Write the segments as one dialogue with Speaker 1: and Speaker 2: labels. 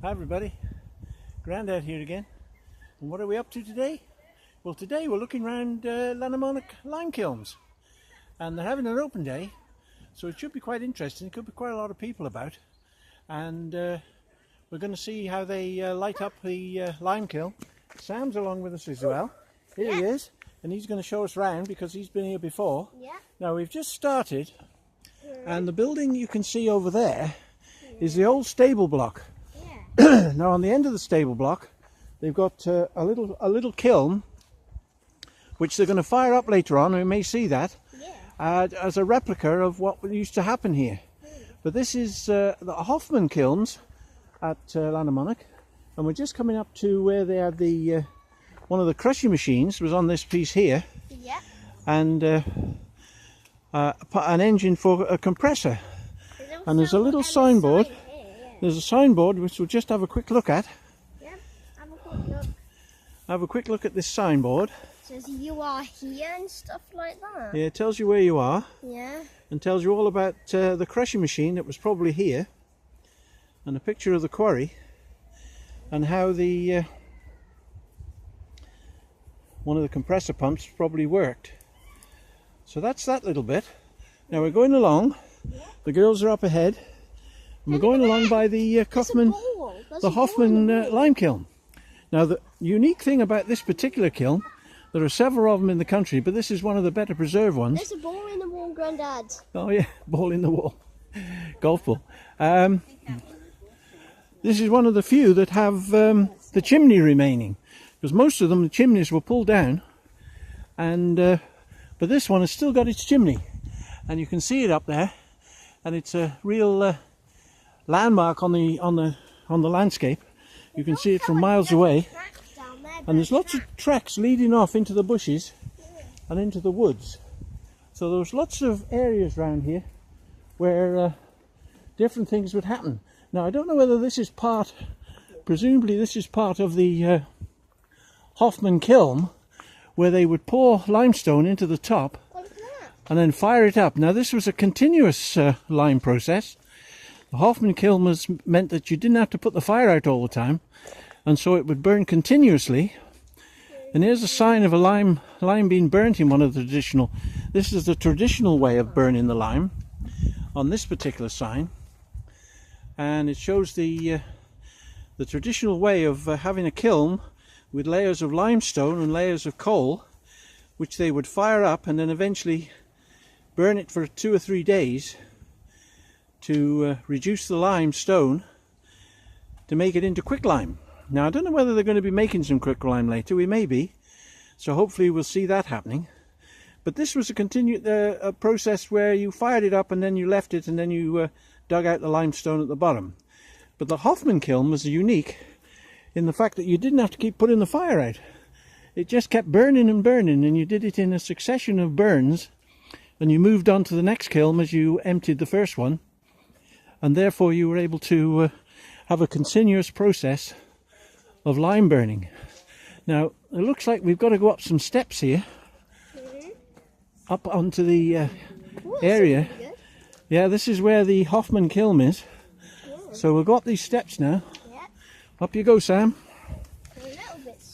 Speaker 1: Hi everybody, Grandad here again. And what are we up to today? Well, today we're looking around Llanymynech lime kilns, and they're having an open day, so it should be quite interesting. There could be quite a lot of people about, and we're going to see how they light up the lime kiln. Sam's along with us as well. Here he is, and he's going to show us around because he's been here before. Now we've just started, and the building you can see over there is the old stable block. Now on the end of the stable block they've got a little kiln which they're going to fire up later on. We may see that as a replica of what used to happen here. But this is the Hoffman Kilns at Llanymynech, and we're just coming up to where they had the one of the crushing machines was on this piece here, and an engine for a compressor. And there's a little signboard. There's a signboard which we'll just have a quick look at.
Speaker 2: Have a quick look.
Speaker 1: Have a quick look at this signboard.
Speaker 2: It says you are here and stuff like that.
Speaker 1: Yeah, it tells you where you are.
Speaker 2: Yeah.
Speaker 1: And tells you all about the crushing machine that was probably here. And a picture of the quarry. And how the one of the compressor pumps probably worked. So that's that little bit. Now we're going along. The girls are up ahead. And we're going along by the Hoffman lime kiln. Now the unique thing about this particular kiln, there are several of them in the country, but this is one of the better preserved ones.
Speaker 2: There's a ball in the wall, Grandad.
Speaker 1: Oh yeah, ball in the wall. Golf ball. This is one of the few that have the chimney remaining, because most of them, the chimneys were pulled down, and but this one has still got its chimney, and you can see it up there, and it's a real landmark on the landscape. You can see it from miles away, and there's lots of tracks leading off into the bushes and into the woods. So there's lots of areas around here where different things would happen. Now I don't know whether this is part, presumably this is part of the Hoffman Kiln, where they would pour limestone into the top and then fire it up. Now this was a continuous lime process. The Hoffman Kiln meant that you didn't have to put the fire out all the time, and so it would burn continuously. And here's a sign of a lime being burnt in one of the traditional. This is the traditional way of burning the lime on this particular sign, and it shows the traditional way of having a kiln with layers of limestone and layers of coal, which they would fire up and then eventually burn it for 2 or 3 days to reduce the limestone to make it into quicklime. Now I don't know whether they're going to be making some quicklime later. We may be, so hopefully we'll see that happening. But this was a continued a process where you fired it up and then you left it, and then you dug out the limestone at the bottom. But the Hoffman Kiln was unique in the fact that you didn't have to keep putting the fire out. It just kept burning and burning, and you did it in a succession of burns, and you moved on to the next kiln as you emptied the first one. And therefore you were able to have a continuous process of lime burning. Now it looks like we've got to go up some steps here, up onto the area. Yeah, this is where the Hoffman Kiln is. So we've got these steps now. Up you go, Sam.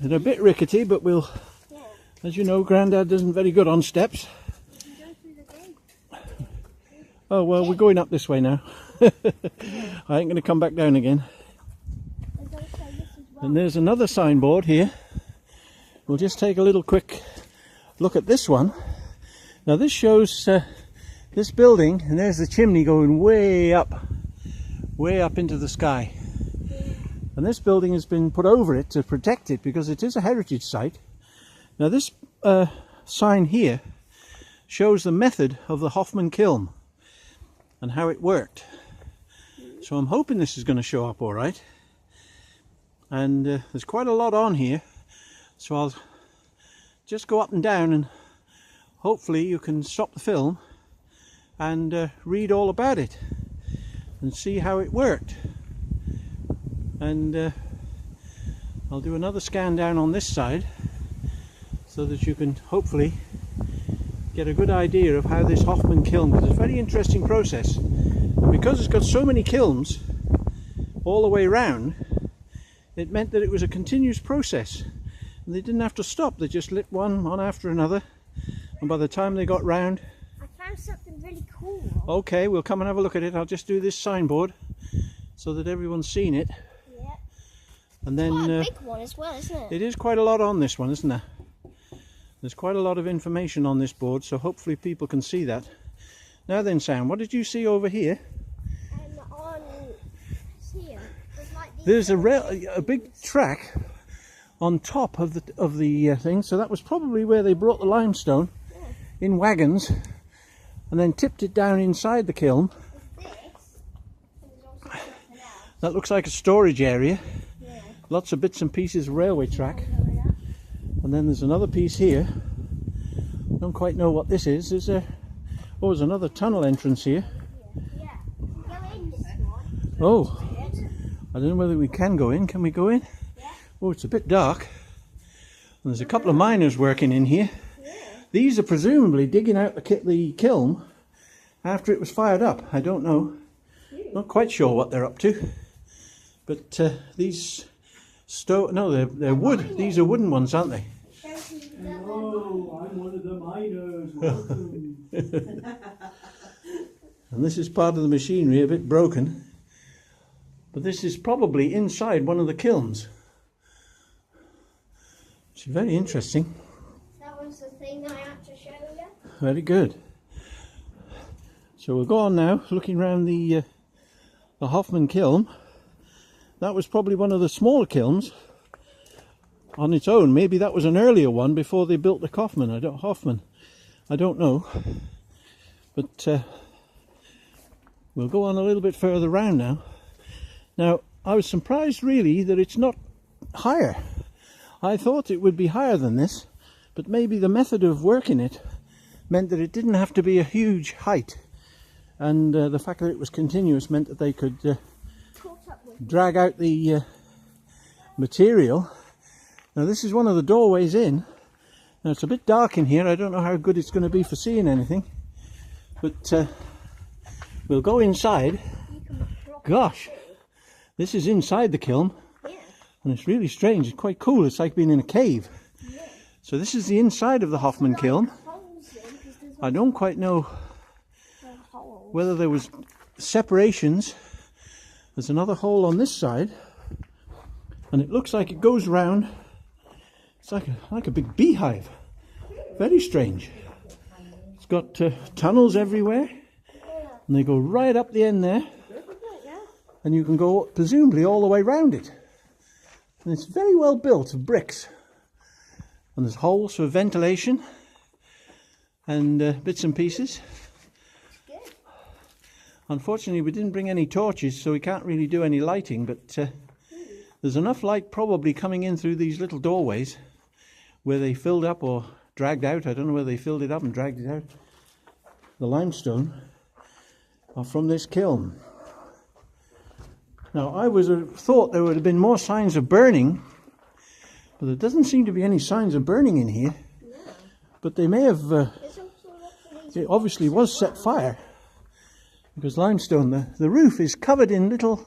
Speaker 1: They're a bit rickety, but we'll, as you know, Grandad isn't very good on steps. Oh well, we're going up this way now. I ain't going to come back down again. And there's another signboard here. We'll just take a little quick look at this one. Now this shows this building, and there's the chimney going way up into the sky. And this building has been put over it to protect it because it is a heritage site. Now this sign here shows the method of the Hoffman Kiln and how it worked. So I'm hoping this is going to show up all right. And there's quite a lot on here, so I'll just go up and down, and hopefully you can stop the film and read all about it and see how it worked. And I'll do another scan down on this side so that you can hopefully get a good idea of how this Hoffman Kiln, because it's a very interesting process, and because it's got so many kilns all the way around, it meant that it was a continuous process. And they didn't have to stop, they just lit one after another. And by the time they got round...
Speaker 2: I found something really cool.
Speaker 1: Okay, we'll come and have a look at it. I'll just do this signboard so that everyone's seen it.
Speaker 2: Yeah.
Speaker 1: And then
Speaker 2: Quite a big one as well, isn't it?
Speaker 1: it is quite a lot on this one, isn't there? There's quite a lot of information on this board, so hopefully people can see that. Now then, Sam, what did you see over here?
Speaker 2: On here,
Speaker 1: There's a big track on top of the thing, so that was probably where they brought the limestone in wagons and then tipped it down inside the kiln. That looks like a storage area. Lots of bits and pieces of railway track. And then there's another piece here. I don't quite know what this is. There's another tunnel entrance here. Oh, I don't know whether we can go in. Can we go in? Oh, it's a bit dark. And there's a couple of miners working in here. These are presumably digging out the kiln after it was fired up. I don't know. Not quite sure what they're up to. But these they're wood. These are wooden ones, aren't they?
Speaker 3: Oh, I'm one of the miners. Welcome.
Speaker 1: And this is part of the machinery, a bit broken. But this is probably inside one of the kilns. It's very interesting.
Speaker 2: That was the thing I had to show you.
Speaker 1: Very good. So we'll go on now, looking around the Hoffman Kiln. That was probably one of the smaller kilns on its own. Maybe that was an earlier one before they built the Hoffman. I don't know. But we'll go on a little bit further round now. Now, I was surprised really that it's not higher. I thought it would be higher than this, but maybe the method of working it meant that it didn't have to be a huge height. And the fact that it was continuous meant that they could drag out the material. Now this is one of the doorways in. Now it's a bit dark in here. I don't know how good it's going to be for seeing anything. But we'll go inside. Gosh, this is inside the kiln. And it's really strange. It's quite cool. It's like being in a cave. So this is the inside of the Hoffman Kiln. I don't quite know whether there was separations. There's another hole on this side, and it looks like it goes round. It's like a big beehive. Very strange. It's got tunnels everywhere, and they go right up the end there, and you can go presumably all the way round it. And it's very well built of bricks, and there's holes for ventilation and bits and pieces. Unfortunately, we didn't bring any torches, so we can't really do any lighting, but there's enough light probably coming in through these little doorways where they filled up or dragged out. I don't know whether they filled it up and dragged it out. The limestone from this kiln. Now, I thought there would have been more signs of burning, but there doesn't seem to be any signs of burning in here. No. But they may have, it obviously was set fire, because limestone, the roof is covered in little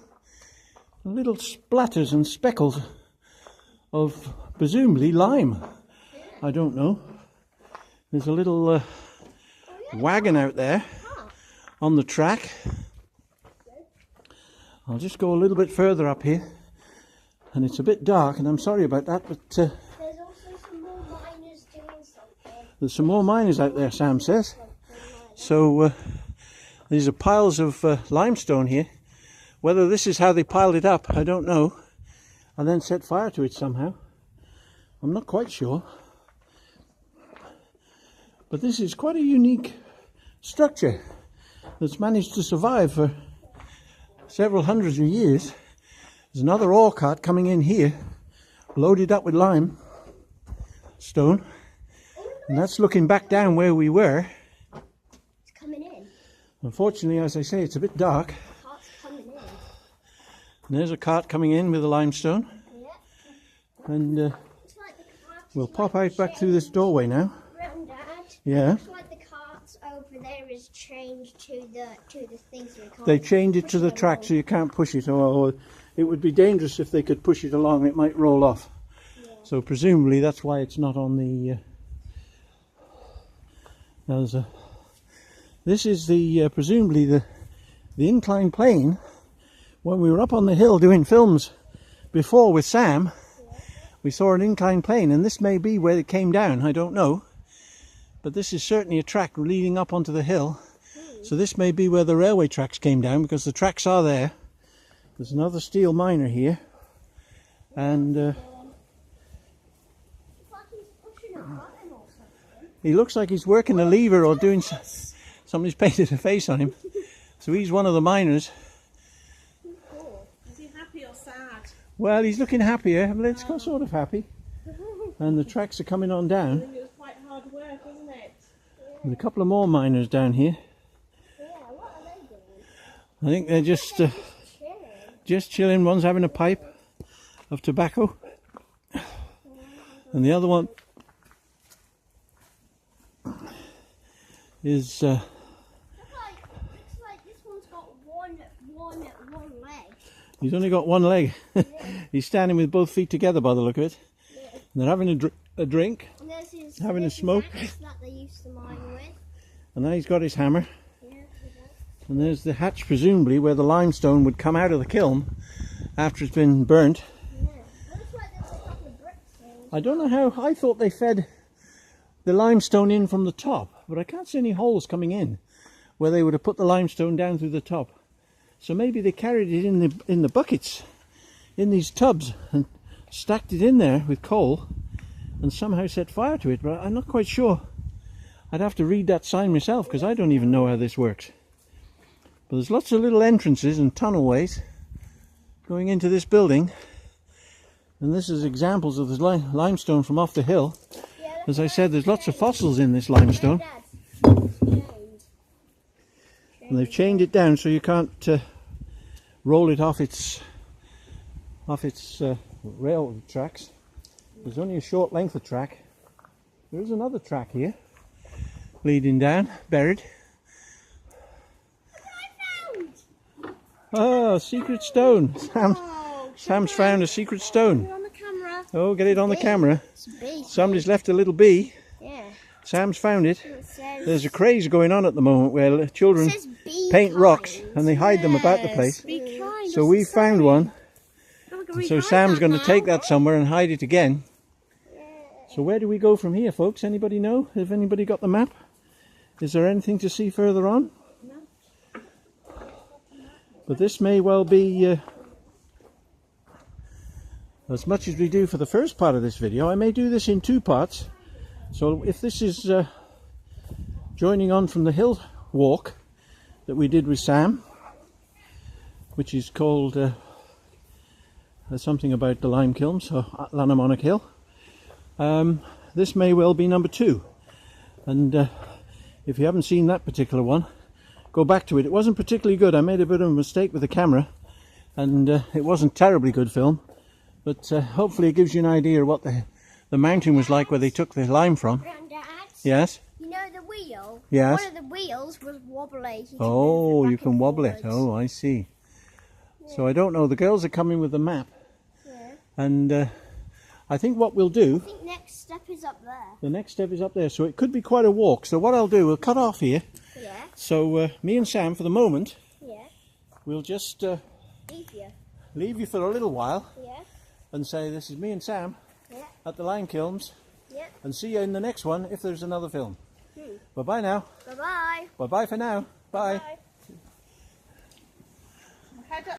Speaker 1: splatters and speckles of presumably lime. I don't know. There's a little wagon out there on the track. I'll just go a little bit further up here, and it's a bit dark, and I'm sorry about that, but
Speaker 2: there's also some more miners doing something.
Speaker 1: There's some more miners out there, Sam says. So these are piles of limestone here. Whether this is how they piled it up, I don't know, and then set fire to it somehow. I'm not quite sure. But this is quite a unique structure that's managed to survive for several hundreds of years. There's another ore cart coming in here, loaded up with limestone, and that's looking back down where we were.
Speaker 2: It's coming in.
Speaker 1: Unfortunately, as I say, it's a bit dark.
Speaker 2: The cart's coming in.
Speaker 1: And there's a cart coming in with the limestone.
Speaker 2: Yeah.
Speaker 1: And
Speaker 2: It's like the cart's
Speaker 1: we'll pop out back through this doorway now.
Speaker 2: Granddad.
Speaker 1: Yeah.
Speaker 2: Looks like the carts over there is changed to the thing, so we can't
Speaker 1: They changed it
Speaker 2: push
Speaker 1: to the
Speaker 2: them
Speaker 1: track
Speaker 2: all.
Speaker 1: so you can't push it, or it would be dangerous if they could push it along. It might roll off.
Speaker 2: Yeah.
Speaker 1: So presumably that's why it's not on the. This is the presumably the inclined plane. When we were up on the hill doing films before with Sam, we saw an inclined plane, and this may be where it came down. I don't know, but this is certainly a track leading up onto the hill. So this may be where the railway tracks came down, because the tracks are there. There's another steel miner here, and
Speaker 2: It's like he's pushing a button or something.
Speaker 1: he looks like he's working a lever or doing somebody's painted a face on him. So he's one of the miners.
Speaker 2: Cool.
Speaker 4: Is he happy or sad?
Speaker 1: Well, he's looking happier. Let's go sort of happy. And the tracks are coming on
Speaker 4: I
Speaker 1: down.
Speaker 4: think it was quite hard work, wasn't it?
Speaker 1: There's a couple of more miners down here.
Speaker 2: Yeah, what are they doing?
Speaker 1: I think they're just
Speaker 2: Chilling.
Speaker 1: chilling. One's having a pipe of tobacco, and the other one is
Speaker 2: Looks like this one's got one leg.
Speaker 1: he's only got one leg. He's standing with both feet together by the look of it.
Speaker 2: Yeah.
Speaker 1: And they're having a drink,
Speaker 2: And there's his,
Speaker 1: having a
Speaker 2: there's his
Speaker 1: smoke,
Speaker 2: axe that they used to mine with.
Speaker 1: and now he's got his hammer.
Speaker 2: Yeah,
Speaker 1: And there's the hatch, presumably where the limestone would come out of the kiln after it's been burnt.
Speaker 2: yeah. Looks like there's a couple of bricks there.
Speaker 1: I don't know how. I thought they fed the limestone in from the top, but I can't see any holes coming in where they would have put the limestone down through the top. So maybe they carried it in the buckets, in these tubs, and stacked it in there with coal and somehow set fire to it, but I'm not quite sure. I'd have to read that sign myself, because I don't even know how this works. But there's lots of little entrances and tunnelways going into this building, and this is examples of the limestone from off the hill.
Speaker 2: Yeah,
Speaker 1: As I said, there's lots of fossils in this limestone, and they've chained it down so you can't roll it off its rail tracks. There's only a short length of track. There is another track here leading down, buried. Oh, secret stone. Sam's found a secret stone.
Speaker 4: On the camera.
Speaker 1: Oh, get it on the camera.
Speaker 2: It's big.
Speaker 1: Somebody's left a little bee.
Speaker 2: Yeah.
Speaker 1: Sam's found it.
Speaker 2: It says,
Speaker 1: There's a craze going on at the moment where children
Speaker 2: it says bee
Speaker 1: paint rocks
Speaker 2: kind.
Speaker 1: and they hide them about the place.
Speaker 4: Be kind.
Speaker 1: So we found one.
Speaker 4: Oh, we can
Speaker 1: And so
Speaker 4: rehide
Speaker 1: Sam's
Speaker 4: that
Speaker 1: going to
Speaker 4: now.
Speaker 1: take that somewhere and hide it again. So where do we go from here, folks? Anybody know? Have anybody got the map? Is there anything to see further on?
Speaker 4: No.
Speaker 1: But this may well be, as much as we do for the first part of this video, I may do this in two parts. So if this is joining on from the hill walk that we did with Sam, which is called something about the lime kilns, or Llanymynech Hill, this may well be number 2. And if you haven't seen that particular one, go back to it. It wasn't particularly good. I made a bit of a mistake with the camera, and it wasn't terribly good film, but hopefully it gives you an idea of what the mountain was like where they took the lime from.
Speaker 2: Granddad,
Speaker 1: Yes?
Speaker 2: you know the wheel?
Speaker 1: Yes.
Speaker 2: One of the wheels was wobbly. You can
Speaker 1: Oh,
Speaker 2: move it
Speaker 1: you
Speaker 2: back
Speaker 1: can
Speaker 2: and
Speaker 1: wobble it.
Speaker 2: forwards.
Speaker 1: Oh, I see. So I don't know. The girls are coming with the map,
Speaker 2: Yeah.
Speaker 1: and I think what we'll do,
Speaker 2: I think next step is up there.
Speaker 1: the next step is up there, so it could be quite a walk. So what I'll do, we'll cut off here.
Speaker 2: Yeah.
Speaker 1: So me and Sam, for the moment,
Speaker 2: Yeah.
Speaker 1: we'll just
Speaker 2: Leave you.
Speaker 1: leave you for a little while
Speaker 2: Yeah.
Speaker 1: and say this is me and Sam
Speaker 2: Yeah.
Speaker 1: at the lime kilns,
Speaker 2: Yeah.
Speaker 1: and see you in the next one if there's another film. Bye bye now.
Speaker 2: Bye bye.
Speaker 1: Bye bye for now. Bye.
Speaker 2: Bye.